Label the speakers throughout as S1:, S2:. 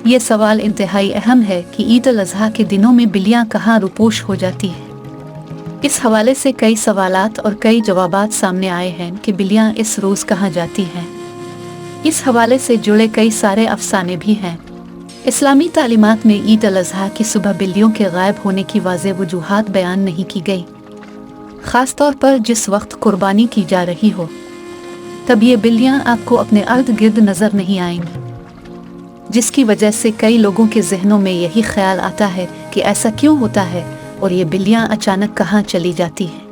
S1: ये सवाल इंतहाई अहम है कि ईद अल अज़हा के दिनों में बिल्लियाँ कहाँ रुपोश हो जाती हैं। इस हवाले से कई सवालात और कई जवाबात सामने आए हैं कि बिल्लियाँ इस रोज़ कहाँ जाती हैं। इस हवाले से जुड़े कई सारे अफसाने भी हैं। इस्लामी तालीमात में ईद अल अज़हा की सुबह बिल्लियों के गायब होने की वाज़ेह वजूहात बयान नहीं की गई। ख़ास तौर पर जिस वक्त कुर्बानी की जा रही हो तब ये बिल्लियाँ आपको अपने अर्द गिर्द नज़र नहीं आएंगी, जिसकी वजह से कई लोगों के जहनों में यही ख्याल आता है कि ऐसा क्यों होता है और ये बिल्लियाँ अचानक कहाँ चली जाती हैं।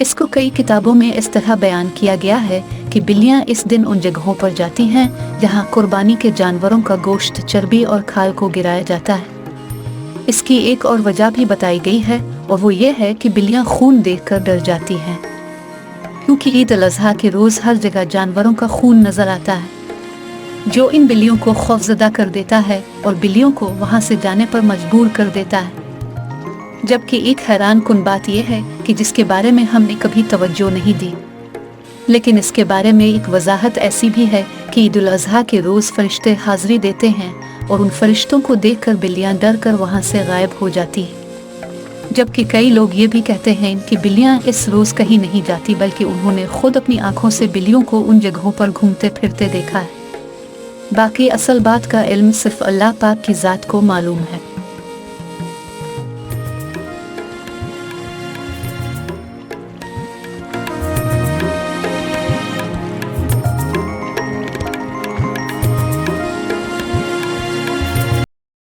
S1: इसको कई किताबों में इस तरह बयान किया गया है कि बिल्लियाँ इस दिन उन जगहों पर जाती हैं जहाँ कुर्बानी के जानवरों का गोश्त, चर्बी और खाल को गिराया जाता है। इसकी एक और वजह भी बताई गई है और वो ये है कि बिल्लियाँ खून देखकर डर जाती हैं, क्योंकि ईद अल अज़हा के रोज़ हर जगह जानवरों का खून नज़र आता है, जो इन बिल्लियों को खौफज़दा कर देता है और बिल्लियों को वहाँ से जाने पर मजबूर कर देता है। जबकि एक हैरान कुन बात यह है कि जिसके बारे में हमने कभी तवज्जो नहीं दी, लेकिन इसके बारे में एक वजाहत ऐसी भी है कि ईद उल अज़हा के रोज़ फरिश्ते हाज़री देते हैं और उन फरिश्तों को देखकर बिल्लियाँ डर कर वहाँ से गायब हो जाती हैं। जबकि कई लोग ये भी कहते हैं कि बिल्लियाँ इस रोज़ कहीं नहीं जाती, बल्कि उन्होंने खुद अपनी आँखों से बिल्लियों को उन जगहों पर घूमते फिरते देखा है। बाकी असल बात का इल्म सिर्फ अल्लाह पाक की ज़ात को मालूम है।